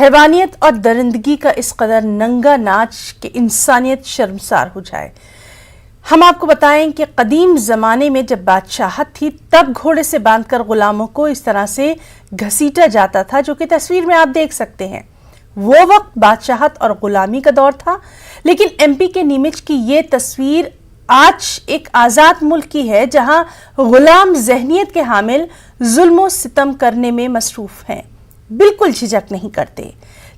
हैवानियत और दरिंदगी का इस कदर नंगा नाच कि इंसानियत शर्मसार हो जाए। हम आपको बताएं कि कदीम ज़माने में जब बादशाहत थी तब घोड़े से बांधकर गुलामों को इस तरह से घसीटा जाता था, जो कि तस्वीर में आप देख सकते हैं। वो वक्त बादशाहत और गुलामी का दौर था, लेकिन एमपी के नीमच की ये तस्वीर आज एक आज़ाद मुल्क की है जहां गुलाम जहनियत के हामिल जुल्म सितम करने में मसरूफ हैं, बिल्कुल झिझक नहीं करते।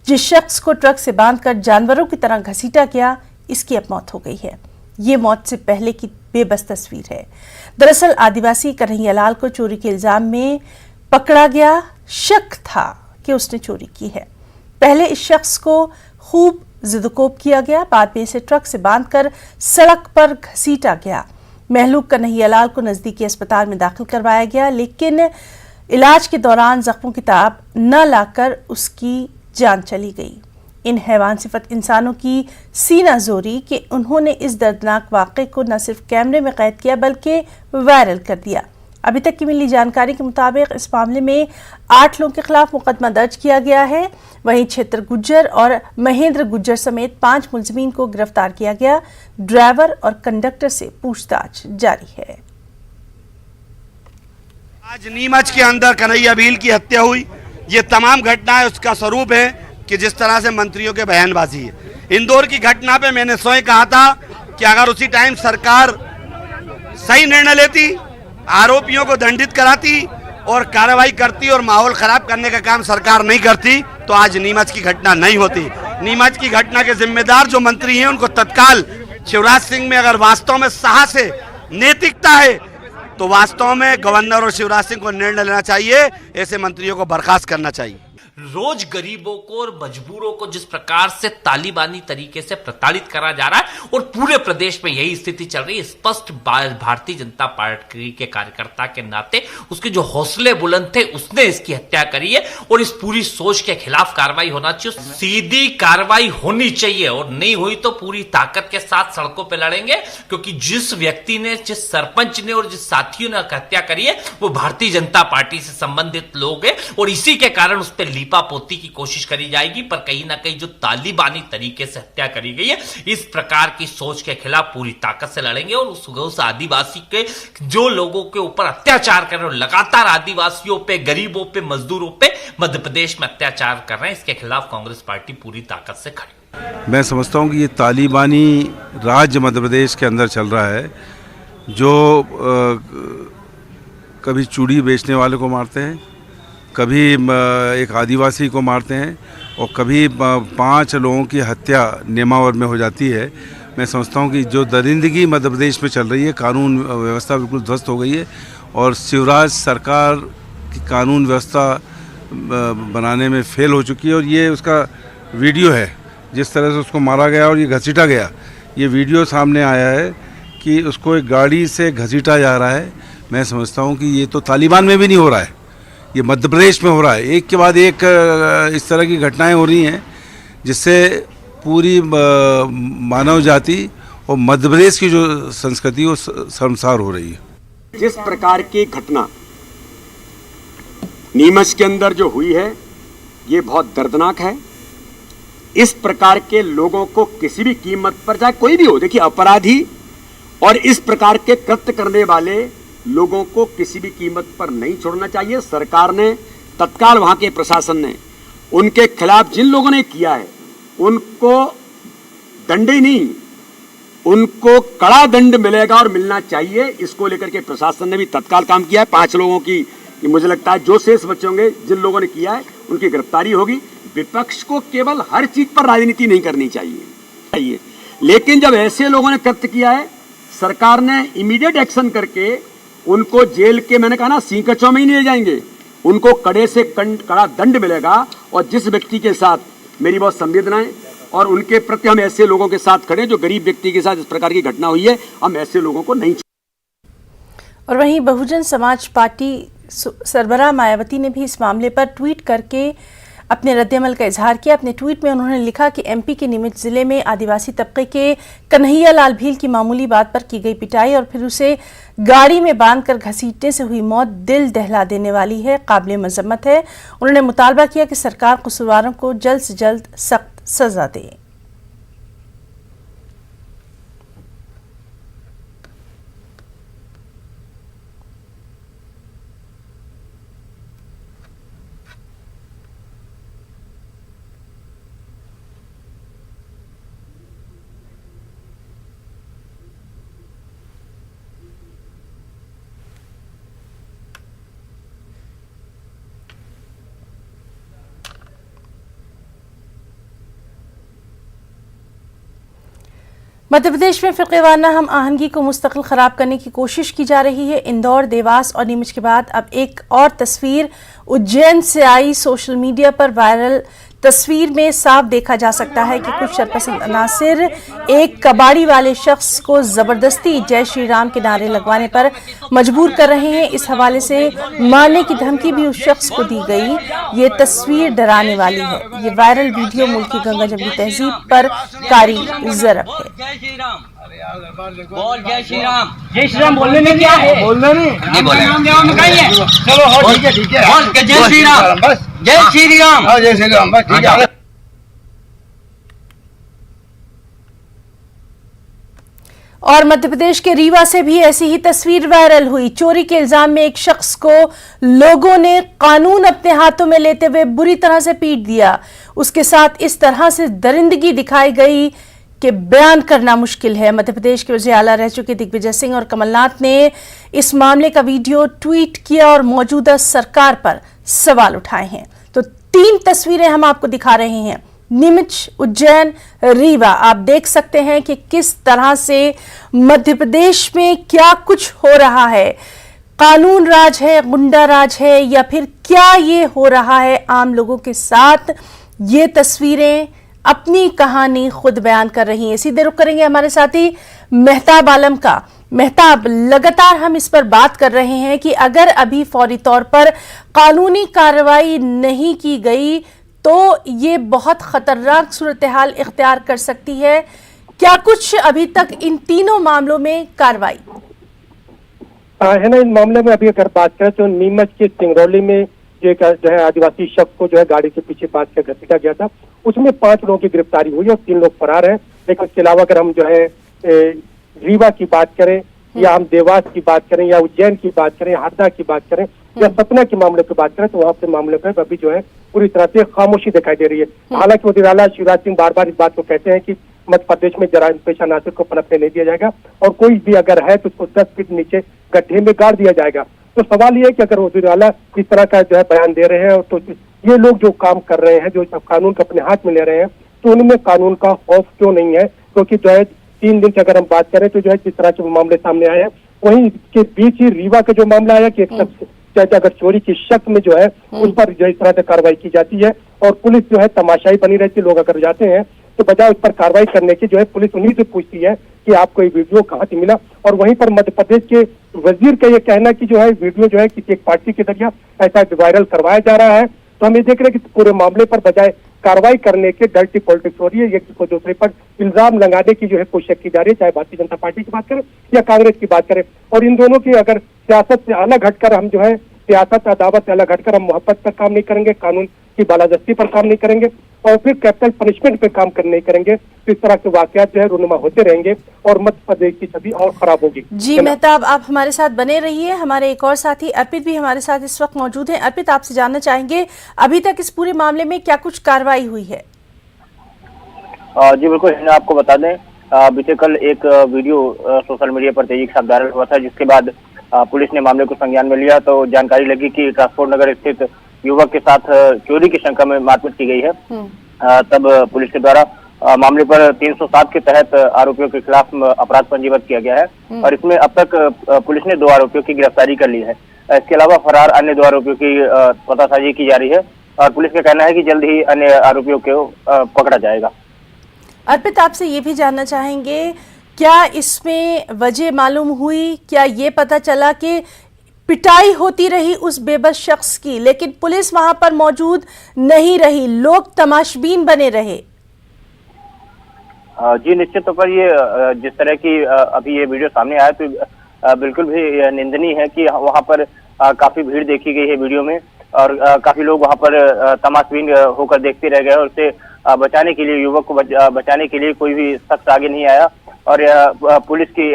जिस शख्स को ट्रक से बांधकर जानवरों की तरह घसीटा गया, इसकी अब मौत हो गई है। ये मौत से पहले की बेबस तस्वीर है। दरअसल आदिवासी कन्हैयालाल को चोरी के इल्जाम में पकड़ा गया। शक था कि उसने चोरी की है। पहले इस शख्स को खूब जिदकोब किया गया, बाद में इसे ट्रक से बांधकर सड़क पर घसीटा गया। महलूक कन्हैयालाल को नजदीकी अस्पताल में दाखिल करवाया गया, लेकिन इलाज के दौरान जख्मों की ताब न लाकर उसकी जान चली गई। इन हैवान सिफत इंसानों की सीना जोरी कि उन्होंने इस दर्दनाक वाक़े को न सिर्फ कैमरे में कैद किया बल्कि वायरल कर दिया। अभी तक की मिली जानकारी के मुताबिक इस मामले में 8 लोगों के खिलाफ मुकदमा दर्ज किया गया है। वहीं क्षेत्र गुज्जर और महेंद्र गुज्जर समेत 5 मुलजिमीन को गिरफ्तार किया गया। ड्राइवर और कंडक्टर से पूछताछ जारी है। आज नीमच के अंदर कन्हैया भील की हत्या हुई, ये तमाम घटनाएं उसका स्वरूप है कि जिस तरह से मंत्रियों के बयानबाजी है। इंदौर की घटना पे मैंने स्वयं कहा था कि अगर उसी टाइम सरकार सही निर्णय लेती, आरोपियों को दंडित कराती और कार्रवाई करती और माहौल खराब करने का काम सरकार नहीं करती, तो आज नीमच की घटना नहीं होती। नीमच की घटना के जिम्मेदार जो मंत्री हैं उनको तत्काल शिवराज सिंह में अगर वास्तव में साहस है, नैतिकता है, तो वास्तव में गवर्नर और शिवराज सिंह को निर्णय लेना चाहिए, ऐसे मंत्रियों को बर्खास्त करना चाहिए। रोज गरीबों को और मजबूरों को जिस प्रकार से तालिबानी तरीके से प्रताड़ित करा जा रहा है और पूरे प्रदेश में यही स्थिति चल रही है, स्पष्ट भारतीय जनता पार्टी के कार्यकर्ता के नाते उसके जो हौसले बुलंद थे उसने इसकी हत्या करी है और इस पूरी सोच के खिलाफ कार्रवाई होना चाहिए। सीधी कार्रवाई होनी चाहिए और नहीं हुई तो पूरी ताकत के साथ सड़कों पर लड़ेंगे, क्योंकि जिस व्यक्ति ने, जिस सरपंच ने और जिस साथियों ने हत्या करी है वो भारतीय जनता पार्टी से संबंधित लोग हैं और इसी के कारण उस पर पोती की कोशिश करी जाएगी। पर कहीं ना कहीं जो तालिबानी तरीके से हत्या करी गई है, इस प्रकार की सोच के खिलाफ पूरी ताकत से लड़ेंगे और उस आदिवासी के जो लोगों के ऊपर अत्याचार कर रहे हैं, लगातार आदिवासियों पे, गरीबों पे, मजदूरों पे मध्य प्रदेश में अत्याचार कर रहे हैं, इसके खिलाफ कांग्रेस पार्टी पूरी ताकत से खड़ी। मैं समझता हूं कि ये तालिबानी राज्य मध्य प्रदेश के अंदर चल रहा है, जो कभी चूड़ी बेचने वाले को मारते हैं, कभी एक आदिवासी को मारते हैं और कभी 5 लोगों की हत्या नेमावर में हो जाती है। मैं समझता हूँ कि जो दरिंदगी मध्य प्रदेश में चल रही है, कानून व्यवस्था बिल्कुल ध्वस्त हो गई है और शिवराज सरकार की कानून व्यवस्था बनाने में फेल हो चुकी है। और ये उसका वीडियो है, जिस तरह से उसको मारा गया और ये घसीटा गया, ये वीडियो सामने आया है कि उसको एक गाड़ी से घसीटा जा रहा है। मैं समझता हूँ कि ये तो तालिबान में भी नहीं हो रहा है, ये मध्य प्रदेश में हो रहा है। एक के बाद एक इस तरह की घटनाएं हो रही हैं जिससे पूरी मानव जाति और मध्य प्रदेश की जो संस्कृति वो शर्मसार हो रही है। जिस प्रकार की घटना नीमच के अंदर जो हुई है, ये बहुत दर्दनाक है। इस प्रकार के लोगों को किसी भी कीमत पर, चाहे कोई भी हो, देखिए अपराधी और इस प्रकार के कृत्य करने वाले लोगों को किसी भी कीमत पर नहीं छोड़ना चाहिए। सरकार ने तत्काल, वहां के प्रशासन ने उनके खिलाफ जिन लोगों ने किया है उनको दंड ही नहीं, उनको कड़ा दंड मिलेगा और मिलना चाहिए। इसको लेकर के प्रशासन ने भी तत्काल काम किया है। 5 लोगों की मुझे लगता है जो शेष बचे होंगे, जिन लोगों ने किया है उनकी गिरफ्तारी होगी। विपक्ष को केवल हर चीज पर राजनीति नहीं करनी चाहिए, लेकिन जब ऐसे लोगों ने कृत्य किया है, सरकार ने इमीडिएट एक्शन करके उनको जेल के, मैंने कहा ना, सींकचों में ही नहीं ले जाएंगे, उनको कड़े से कड़ा दंड मिलेगा। और जिस व्यक्ति के साथ, मेरी बहुत संवेदनाएं और उनके प्रति हम ऐसे लोगों के साथ खड़े, जो गरीब व्यक्ति के साथ इस प्रकार की घटना हुई है, हम ऐसे लोगों को नहीं। और वहीं बहुजन समाज पार्टी सरबराह मायावती ने भी इस मामले पर ट्वीट करके अपने रद्दअमल का इजहार किया। अपने ट्वीट में उन्होंने लिखा कि एमपी के नीमच जिले में आदिवासी तबके के कन्हैयालाल भील की मामूली बात पर की गई पिटाई और फिर उसे गाड़ी में बांधकर घसीटने से हुई मौत दिल दहला देने वाली है, काबिल मजम्मत है। उन्होंने मुतालबा किया कि सरकार कसूरवारों को जल्द से जल्द सख्त सजा दे। मध्य प्रदेश में फिरक़ेवाराना हम आहंगी को मुस्तकिल खराब करने की कोशिश की जा रही है। इंदौर, देवास और नीमच के बाद अब एक और तस्वीर उज्जैन से आई। सोशल मीडिया पर वायरल तस्वीर में साफ देखा जा सकता है कि कुछ शरपसंद अनासिर एक कबाड़ी वाले शख्स को जबरदस्ती जय श्री राम के नारे लगवाने पर मजबूर कर रहे हैं। इस हवाले से मारने की धमकी भी उस शख्स को दी गई। ये तस्वीर डराने वाली है। ये वायरल वीडियो मुल्क की गंगा जमनी तहजीब पर कारी ज़रब है। बोल जय श्री राम। जय श्री राम बोलने में क्या है? बोलना नहीं बोले। चलो ठीक है। बोल के जय श्री राम। बस जय श्री राम। जय श्री राम। बस ठीक है। और मध्य प्रदेश के रीवा से भी ऐसी ही तस्वीर वायरल हुई। चोरी के इल्जाम में एक शख्स को लोगों ने कानून अपने हाथों में लेते हुए बुरी तरह से पीट दिया। उसके साथ इस तरह से दरिंदगी दिखाई गई कि बयान करना मुश्किल है। मध्य प्रदेश के वज़ीर आला रह चुके दिग्विजय सिंह और कमलनाथ ने इस मामले का वीडियो ट्वीट किया और मौजूदा सरकार पर सवाल उठाए हैं। तो 3 तस्वीरें हम आपको दिखा रहे हैं, नीमच, उज्जैन, रीवा। आप देख सकते हैं कि किस तरह से मध्य प्रदेश में क्या कुछ हो रहा है। कानून राज है, गुंडा राज है, या फिर क्या ये हो रहा है आम लोगों के साथ। ये तस्वीरें अपनी कहानी खुद बयान कर रही हैं। सीधे रुख करेंगे हमारे साथी मेहताब आलम का। मेहताब, लगातार हम इस पर बात कर रहे हैं कि अगर अभी फौरी तौर पर कानूनी कार्रवाई नहीं की गई तो ये बहुत खतरनाक सूरत हाल इख्तियार कर सकती है। क्या कुछ अभी तक इन तीनों मामलों में कार्रवाई है ना? इन मामले में अभी अगर बात करें तो नीमच के सिंगरौली में जो है आदिवासी शख्स को जो है गाड़ी के पीछे बांध कर घसीटा गया था, उसमें 5 लोगों की गिरफ्तारी हुई और 3 लोग फरार हैं। लेकिन उसके अलावा अगर हम जो है रीवा की बात करें या हम देवास की बात करें या उज्जैन की बात करें, हरदा की बात करें या सतना के मामले की बात करें तो वहाँ पे मामले पर अभी जो है पूरी तरह से खामोशी दिखाई दे रही है। हालांकि वज़ीर आला शिवराज सिंह बार बार इस बात को कहते हैं कि मध्य प्रदेश में जराइम पेशा अनासिर को पनपने नहीं दिया जाएगा और कोई भी अगर है तो उसको 10 फीट नीचे गड्ढे में गाड़ दिया जाएगा। तो सवाल ये है कि अगर वज़ीर आला इस तरह का जो है बयान दे रहे हैं तो ये लोग जो काम कर रहे हैं, जो कानून को अपने हाथ में ले रहे हैं, तो उनमें कानून का खौफ क्यों नहीं है? क्योंकि जो है 3 दिन से अगर हम बात करें तो जो है जिस तरह के मामले सामने आए हैं, वहीं के बीच ही रीवा का जो मामला आया कि एक शख्स अगर चोरी की शक में जो है उस पर जो इस तरह से कार्रवाई की जाती है और पुलिस जो है तमाशाई बनी रहती है। लोग अगर जाते हैं तो बजाय उस पर कार्रवाई करने की जो है पुलिस उन्हीं से पूछती है कि आपको ये वीडियो कहाँ से मिला। और वहीं पर मध्य प्रदेश के वजीर का ये कहना कि जो है वीडियो जो है किसी एक पार्टी के जरिए ऐसा वायरल करवाया जा रहा है। तो हम ये देख रहे हैं कि पूरे मामले पर बजाय कार्रवाई करने के डर्टी पॉलिटिक्स हो रही है। एक को दूसरे पर इल्जाम लगाने की जो है कोशिश की जा रही है, चाहे भारतीय जनता पार्टी की बात करें या कांग्रेस की बात करें। और इन दोनों की अगर सियासत से अलग हटकर हम जो है सियासत अदावत से अलग हटकर हम मोहब्बत पर काम नहीं करेंगे, कानून की बालादस्ती पर काम नहीं करेंगे और फिर कैपिटल पनिशमेंट पे काम नहीं करेंगे तो इस तरह के वाकयात जो है रुनुमा होते रहेंगे और मध्य प्रदेश की छवि और खराब होगी। जी मेहताब, आप हमारे साथ बने रहिए। हमारे एक और साथी अर्पित भी हमारे साथ इस वक्त मौजूद हैं। अर्पित, आपसे जानना चाहेंगे अभी तक इस पूरे मामले में क्या कुछ कार्रवाई हुई है? जी बिल्कुल, आपको बता दें बीते कल एक वीडियो सोशल मीडिया पर तेजी के साथ वायरल हुआ था, जिसके बाद पुलिस ने मामले को संज्ञान में लिया तो जानकारी लगी कि ट्रांसपोर्ट नगर स्थित युवक के साथ चोरी की शंका में मारपीट की गई है। तब पुलिस के द्वारा मामले पर 307 के तहत आरोपियों के खिलाफ अपराध पंजीबद्ध किया गया है और इसमें अब तक पुलिस ने 2 आरोपियों की गिरफ्तारी कर ली है। इसके अलावा फरार अन्य 2 आरोपियों की पतासाजी की जा रही है और पुलिस का कहना है कि जल्द ही अन्य आरोपियों को पकड़ा जाएगा। अर्पित, आपसे ये भी जानना चाहेंगे, क्या इसमें वजह मालूम हुई? क्या ये पता चला कि पिटाई होती रही उस बेबस शख्स की लेकिन पुलिस वहां पर मौजूद नहीं रही, लोग तमाशबीन बने रहे? जी निश्चित तौर पर ये जिस तरह की अभी ये वीडियो सामने आया तो बिल्कुल भी निंदनीय है कि वहां पर काफी भीड़ देखी गई है वीडियो में, और काफी लोग वहां पर तमाशबीन होकर देखते रह गए, और उसे बचाने के लिए, युवक को बचाने के लिए कोई भी शख्स आगे नहीं आया, और पुलिस की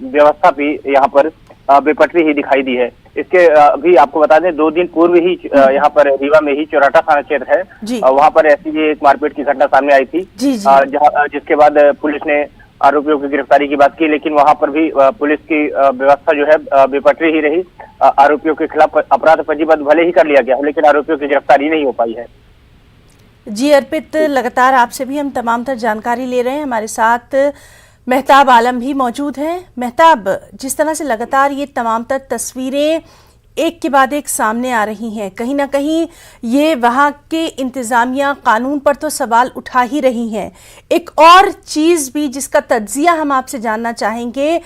व्यवस्था भी यहाँ पर बेपटरी ही दिखाई दी है। इसके अभी आपको बता दें 2 दिन पूर्व ही यहाँ पर रीवा में ही चौराटा थाना क्षेत्र है, वहां पर ऐसी ही एक मारपीट की घटना सामने आई थी, जिसके बाद पुलिस ने आरोपियों की गिरफ्तारी की बात की, लेकिन वहां पर भी पुलिस की व्यवस्था जो है बेपटरी ही रही। आरोपियों के खिलाफ अपराध पंजीबद्ध भले ही कर लिया गया, लेकिन आरोपियों की गिरफ्तारी नहीं हो पाई है। जी अर्पित, लगातार आपसे भी हम तमाम तर जानकारी ले रहे हैं। हमारे साथ मेहताब आलम भी मौजूद हैं। मेहताब, जिस तरह से लगातार ये तमाम तर तस्वीरें एक के बाद एक सामने आ रही हैं, कहीं ना कहीं ये वहाँ के इंतज़ामिया कानून पर तो सवाल उठा ही रही हैं। एक और चीज़ भी जिसका तज्जिया हम आपसे जानना चाहेंगे,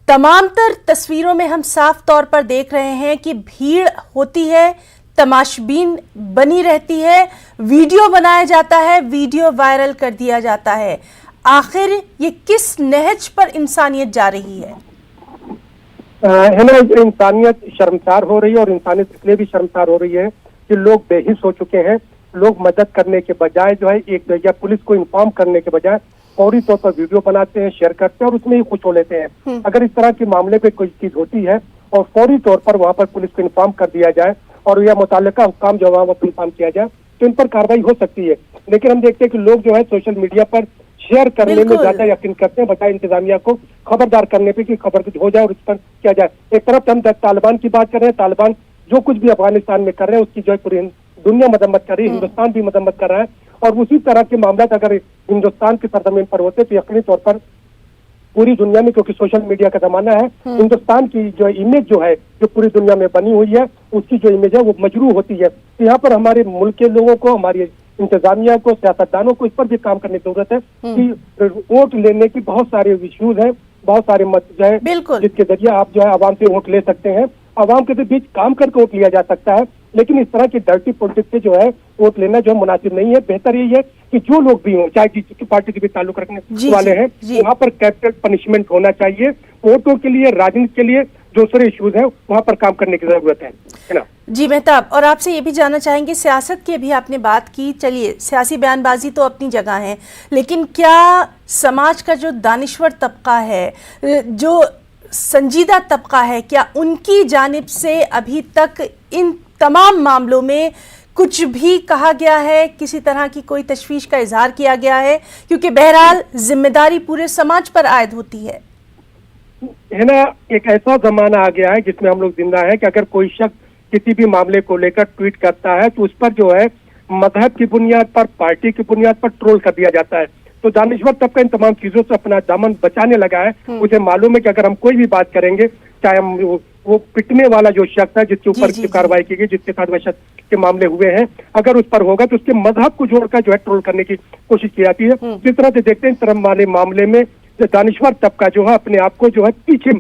तमाम तर तस्वीरों में हम साफ तौर पर देख रहे हैं कि भीड़ होती है, तमाशबीन बनी रहती है, वीडियो बनाया जाता है, वीडियो वायरल कर दिया जाता है। आखिर ये किस नहज पर इंसानियत जा रही है? है ना, इंसानियत शर्मसार हो रही है, और इंसानियत इसलिए भी शर्मसार हो रही है कि लोग बेहिस हो चुके हैं। लोग मदद करने के बजाय जो है एक या पुलिस को इन्फॉर्म करने के बजाय फौरी तौर पर वीडियो बनाते हैं, शेयर करते हैं और उसमें ही खुश हो लेते हैं। अगर इस तरह के मामले पे कोई चीज होती है और फौरी तौर पर वहां पर पुलिस को इन्फॉर्म कर दिया जाए और यह मुताल्लिका हुक्म जो है वो इन्फॉर्म किया जाए तो इन पर कार्रवाई हो सकती है। लेकिन हम देखते हैं कि लोग जो है सोशल मीडिया पर शेयर करने में ज्यादा यकीन करते हैं बजाय इंतजामिया को खबरदार करने पे कि खबर कुछ हो जाए और इस पर किया जाए। एक तरफ हम तालिबान की बात कर रहे हैं, तालिबान जो कुछ भी अफगानिस्तान में कर रहे हैं उसकी जो है पूरी दुनिया मदम्मत कर रही है, हिंदुस्तान भी मदम्मत कर रहा है, और उसी तरह के मामला अगर हिंदुस्तान की सरजमीन पर होते तो यकीनी तौर पर पूरी दुनिया में, क्योंकि सोशल मीडिया का जमाना है, हिंदुस्तान की जो इमेज जो है जो पूरी दुनिया में बनी हुई है उसकी जो इमेज है वो मजरू होती है। तो यहाँ पर हमारे मुल्क के लोगों को, हमारी इंतजामिया को, सियासतदानों को इस पर भी काम करने की जरूरत है कि वोट लेने की बहुत सारे इश्यूज हैं, बहुत सारे मत जो है जिसके जरिए आप जो है आवाम से वोट ले सकते हैं, आवाम के बीच काम करके वोट लिया जा सकता है। लेकिन इस तरह की डर्टी पॉलिटिक्स से जो है वोट लेना जो है मुनासिब नहीं है। बेहतर यही है कि जो लोग भी हों, चाहे जिसकी पार्टी से भी ताल्लुक रखने वाले हैं, वहाँ पर कैपिटल पनिशमेंट होना चाहिए। वोटों के लिए, राजनीति के लिए जो सारे इश्यूज हैं वहाँ पर काम करने की जरूरत है ना। जी मेहताब, और आपसे ये भी जानना चाहेंगे, सियासत की भी आपने बात की, चलिए सियासी बयानबाजी तो अपनी जगह है, लेकिन क्या समाज का जो दानिश्वर तबका है, जो संजीदा तबका है, क्या उनकी जानिब से अभी तक इन तमाम मामलों में कुछ भी कहा गया है, किसी तरह की कोई तशवीश का इजहार किया गया है? क्योंकि बहरहाल जिम्मेदारी पूरे समाज पर आयद होती है ना। एक ऐसा जमाना आ गया है जिसमें हम लोग जिंदा है कि अगर कोई शख्स किसी भी मामले को लेकर ट्वीट करता है तो उस पर जो है मजहब की बुनियाद पर, पार्टी की बुनियाद पर ट्रोल कर दिया जाता है। तो दानिश्वर तबका इन तमाम चीजों से अपना दामन बचाने लगा है। उसे मालूम है कि अगर हम कोई भी बात करेंगे, चाहे हम वो पिटने वाला जो शख्स है जिसके ऊपर कार्रवाई की गई, जिसके साथ वह शख्स के मामले हुए हैं, अगर उस पर होगा तो उसके मजहब को जोड़कर जो है ट्रोल करने की कोशिश की जाती है। जिस तरह से देखते हैं इस तरह वाले मामले में दानिश्वर तबका जो है अपने आप को जो है पीछे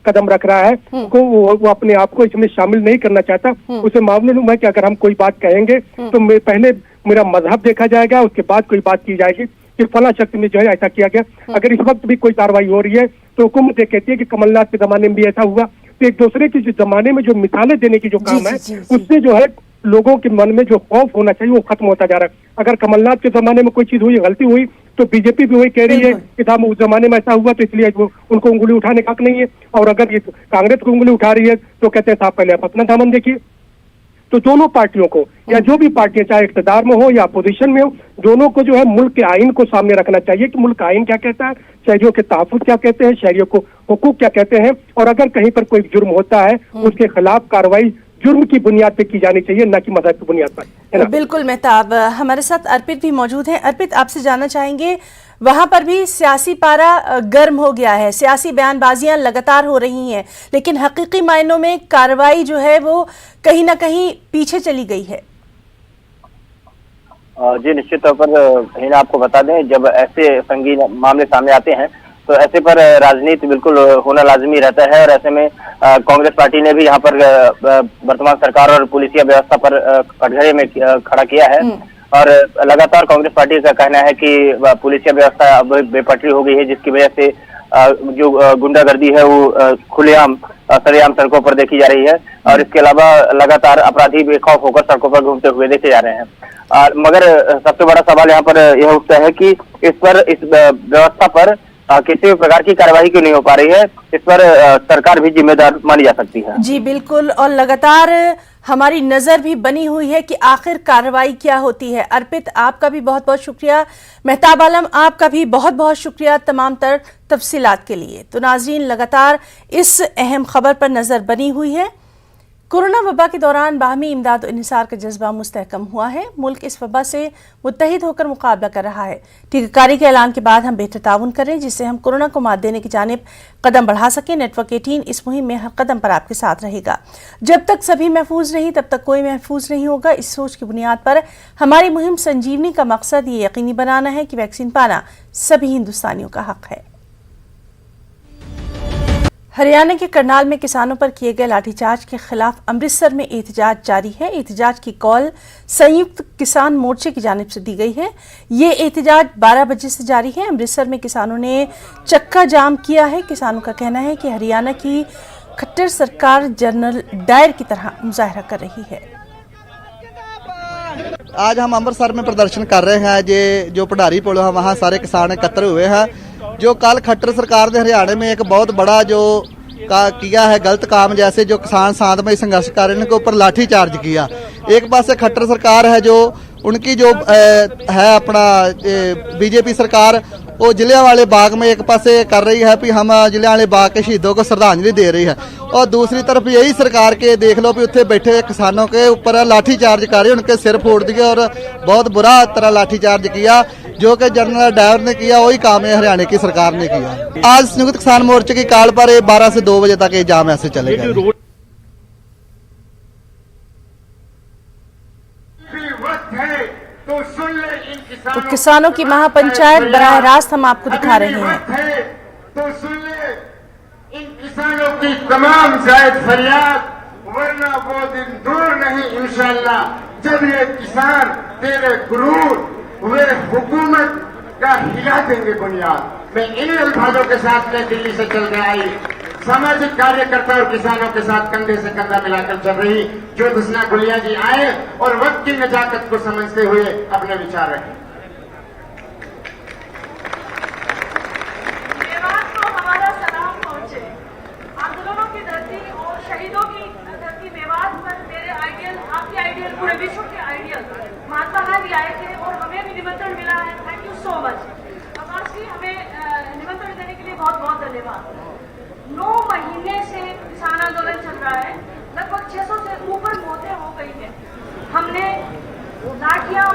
कदम रख रहा है, को वो अपने आप को इसमें शामिल नहीं करना चाहता। उसे मालूम है कि अगर हम कोई बात कहेंगे तो पहले मेरा मजहब देखा जाएगा, उसके बाद कोई बात की जाएगी कि फला शख्स में जो है ऐसा किया गया। अगर इस वक्त भी कोई कार्रवाई हो रही है तो हुकूमत ये कहती है कि कमलनाथ के जमाने में भी ऐसा हुआ। तो एक दूसरे की जमाने में जो मिसालें देने की जो काम है उससे जो है लोगों के मन में जो खौफ होना चाहिए वो खत्म होता जा रहा है। अगर कमलनाथ के जमाने में कोई चीज हुई, गलती हुई, तो बीजेपी भी वही कह रही है कि साहब उस जमाने में ऐसा हुआ तो इसलिए उनको उंगली उठाने का हक नहीं है। और अगर ये कांग्रेस को उंगली उठा रही है तो कहते हैं साहब पहले आप अपना दामन देखिए। तो दोनों पार्टियों को, या जो भी पार्टियां चाहे इख्तिदार में हो या अपोजिशन में हो, दोनों को जो है मुल्क के आइन को सामने रखना चाहिए कि मुल्क का आइन क्या कहता है, शहरियों के तहफ़्फ़ुज़ क्या कहते हैं, शहरियों को हुकूक क्या कहते हैं, और अगर कहीं पर कोई जुर्म होता है उसके खिलाफ कार्रवाई जुर्म की बुनियाद पे की जानी चाहिए, न कि मज़हब की बुनियाद पर, है ना। बिल्कुल मेहताब, हमारे साथ अर्पित भी मौजूद हैं। अर्पित, आपसे जानना चाहेंगे, वहां पर भी सियासी पारा गर्म हो गया है, सियासी बयानबाजियां लगातार हो रही हैं, लेकिन हकीकी मायनों में कार्रवाई जो है वो कहीं ना कहीं पीछे चली गई है। जी निश्चित तौर पर हिना, आपको बता दें, जब ऐसे संगीन मामले सामने आते हैं तो ऐसे पर राजनीति बिल्कुल होना लाजमी रहता है। और ऐसे में कांग्रेस पार्टी ने भी यहाँ पर वर्तमान सरकार और पुलिसिया व्यवस्था पर कटघरे में खड़ा किया है। और लगातार कांग्रेस पार्टी का कहना है कि पुलिसिया व्यवस्था अब बेपटरी हो गई है, जिसकी वजह से जो गुंडागर्दी है वो खुलेआम सरेआम सड़कों पर देखी जा रही है और इसके अलावा लगातार अपराधी बेखौफ होकर सड़कों पर घूमते हुए देखे जा रहे हैं। मगर सबसे बड़ा सवाल यहाँ पर यह उठता है कि इस व्यवस्था पर किसी भी प्रकार की कार्रवाई क्यों नहीं हो पा रही है। इस पर सरकार भी जिम्मेदार मानी जा सकती है। जी बिल्कुल, और लगातार हमारी नजर भी बनी हुई है कि आखिर कार्रवाई क्या होती है। अर्पित, आपका भी बहुत बहुत शुक्रिया। मेहताब आलम, आपका भी बहुत बहुत शुक्रिया तमाम तर तफसीलात के लिए। तो नाज़रीन, लगातार इस अहम खबर पर नजर बनी हुई है। कोरोना वबा के दौरान बाहमी इमदाद और इंसार का जज्बा मुस्तहकम हुआ है। मुल्क इस वबा से मुत्तहिद होकर मुकाबला कर रहा है। टीकाकारी के ऐलान के बाद हम बेहतर ताउन करें जिससे हम कोरोना को मात देने की जानिब कदम बढ़ा सकें। नेटवर्क 18 इस मुहिम में हर कदम पर आपके साथ रहेगा। जब तक सभी महफूज नहीं तब तक कोई महफूज नहीं होगा। इस सोच की बुनियाद पर हमारी मुहिम संजीवनी का मकसद ये यकीनी बनाना है कि वैक्सीन पाना सभी हिंदुस्तानियों का हक है। हरियाणा के करनाल में किसानों पर किए गए लाठीचार्ज के खिलाफ अमृतसर में एहतजाज जारी है। एहतजाज की कॉल संयुक्त किसान मोर्चे की जानिब से दी गई है। ये एहतजाज 12 बजे से जारी है। अमृतसर में किसानों ने चक्का जाम किया है। किसानों का कहना है कि हरियाणा की खट्टर सरकार जनरल डायर की तरह मुजाहरा कर रही है। आज हम अमृतसर में प्रदर्शन कर रहे हैं। जो पढ़ारी पुल है वहाँ सारे किसान एकत्र हुए हैं। जो कल खट्टर सरकार ने हरियाणा में एक बहुत बड़ा जो किया है गलत काम, जैसे जो किसान शांतमय संघर्ष कर रहे हैं, उनके ऊपर लाठी चार्ज किया। एक पास से खट्टर सरकार है जो उनकी जो है अपना बीजेपी सरकार, वो जलियांवाले बाग में एक पासे कर रही है कि हम जलियांवाले बाग के शहीदों को श्रद्धांजलि दे रही है, और दूसरी तरफ यही सरकार के देख लो कि उत्थे बैठे किसानों के ऊपर लाठी चार्ज कर रही है, उनके सिर फोड़ दिए और बहुत बुरा तरह लाठी चार्ज किया। जो कि जनरल डायर ने किया वही काम है हरियाणा की सरकार ने किया। आज संयुक्त किसान मोर्चे की कॉल पर 12 से 2 बजे तक ये जाम ऐसे चलेगा। तो किसानों की महापंचायत बराह रास्त हम आपको दिखा रहे हैं। तो सुन ले इन किसानों की तमाम जायज फरियाद, वरना वो दिन दूर नहीं इंशाअल्लाह जब ये किसान तेरे गुरूर वे हुकूमत का हिला देंगे बुनियाद। मैं इन अल्फाजों के साथ में दिल्ली से चल के आई, सामाजिक कार्यकर्ता और किसानों के साथ कंधे से कंधा मिलाकर चल रही ज्योत्सना गुलिया जी आए और वक्त की नजाकत को समझते हुए अपने विचार रखें। हमारा सलाम पहुंचे। आंदोलनों की धरती और शहीदों की धरती मेवात पर मेरे आइडियल, आपके आइडियल, पूरे विश्व के आइडियल महात्मा गांधी आए थे और हमें भी निमंत्रण मिला है। थैंक यू सो मच आकाश जी, हमें निमंत्रण देने के लिए बहुत बहुत धन्यवाद। 9 महीने से किसान आंदोलन चल रहा है, लगभग 600 से ऊपर मौतें हो गई है। हमने लाठियां,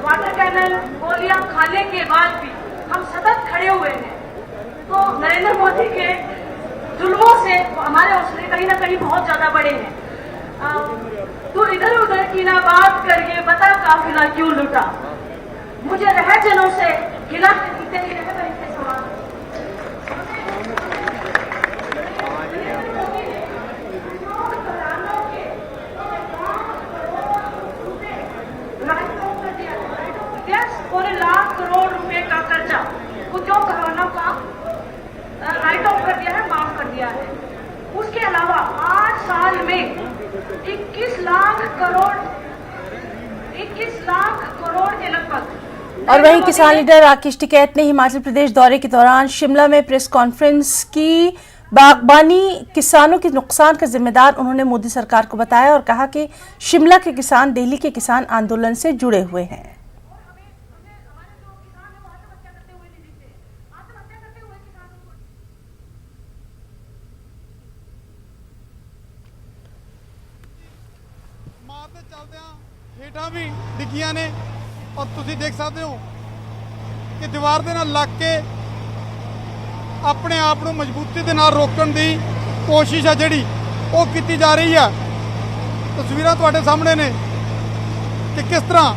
वाटर कैनन, गोलियां खाने के बाद भी हम सतत खड़े हुए हैं। तो नरेंद्र मोदी के जुल्मों से हमारे हौसले कहीं ना कहीं बहुत ज्यादा बड़े हैं। तू इधर उधर की ना बात करके बता काफिला क्यों लुटा, मुझे रह जनों से हिला तेरी रहबरी के समान। पूरे लाख करोड़ रुपए का कर्जा वो जो किसानों का राइट ऑफ कर दिया है, माफ कर दिया है। उसके अलावा 8 साल में 21 लाख करोड़ के लगभग। और वहीं किसान लीडर राकेश टिकैत ने हिमाचल प्रदेश दौरे के दौरान शिमला में प्रेस कॉन्फ्रेंस की। बागबानी किसानों के नुकसान का जिम्मेदार उन्होंने मोदी सरकार को बताया और कहा कि शिमला के किसान दिल्ली के किसान आंदोलन से जुड़े हुए हैं। ਹੇਠਾਂ ਵੀ ਡਿੱਗੀਆਂ ਨੇ ਔਰ ਤੁਸੀਂ ਦੇਖ ਸਕਦੇ ਹੋ ਕਿ ਦੀਵਾਰ ਦੇ ਨਾਲ ਲੱਗ ਕੇ ਆਪਣੇ ਆਪ ਨੂੰ ਮਜ਼ਬੂਤੀ ਦੇ ਨਾਲ ਰੋਕਣ ਦੀ ਕੋਸ਼ਿਸ਼ ਹੈ ਜਿਹੜੀ ਉਹ ਕੀਤੀ ਜਾ ਰਹੀ ਹੈ। ਤਸਵੀਰਾਂ ਤੁਹਾਡੇ ਸਾਹਮਣੇ ਨੇ ਕਿ ਕਿਸ ਤਰ੍ਹਾਂ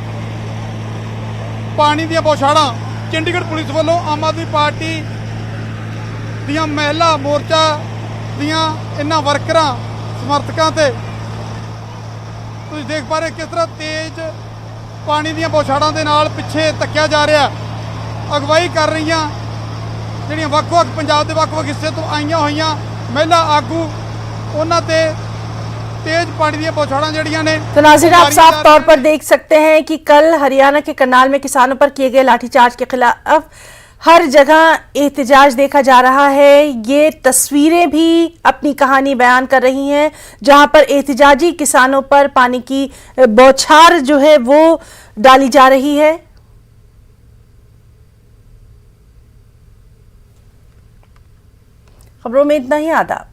ਪਾਣੀ ਦੀਆਂ ਬੌਛਾੜਾਂ ਚੰਡੀਗੜ੍ਹ ਪੁਲਿਸ ਵੱਲੋਂ ਆਮ ਆਦਮੀ ਪਾਰਟੀ ਦੀਆਂ ਮਹਿਲਾ ਮੋਰਚਾ ਦੀਆਂ ਇਹਨਾਂ ਵਰਕਰਾਂ ਸਮਰਥਕਾਂ ਤੇ ਤੁਸੀਂ ਦੇਖ ਪਾ ਰਹੇ ਕਿਸ ਤਰ੍ਹਾਂ ਤੇਜ਼ ਪਾਣੀ ਦੀਆਂ ਬੌਛਾੜਾਂ ਦੇ ਨਾਲ ਪਿੱਛੇ ਧੱਕਿਆ ਜਾ ਰਿਹਾ। ਅਗਵਾਈ ਕਰ ਰਹੀਆਂ ਜਿਹੜੀਆਂ ਵੱਖ-ਵੱਖ ਪੰਜਾਬ ਦੇ ਵੱਖ-ਵੱਖ ਹਿੱਸੇ ਤੋਂ ਆਈਆਂ ਹੋਈਆਂ ਮਹਿਲਾ ਆਗੂ ਉਹਨਾਂ ਤੇ तेज पानी दी बौछारां जड़ियां ने। तो नाज़रीन, आप साफ तौर पर देख सकते हैं कि कल हरियाणा के करनाल में किसानों पर किए गए लाठीचार्ज के खिलाफ हर जगह एहतजाज देखा जा रहा है। ये तस्वीरें भी अपनी कहानी बयान कर रही हैं, जहां पर एहतजाजी किसानों पर पानी की बौछार जो है वो डाली जा रही है। खबरों में इतना ही। आदाब।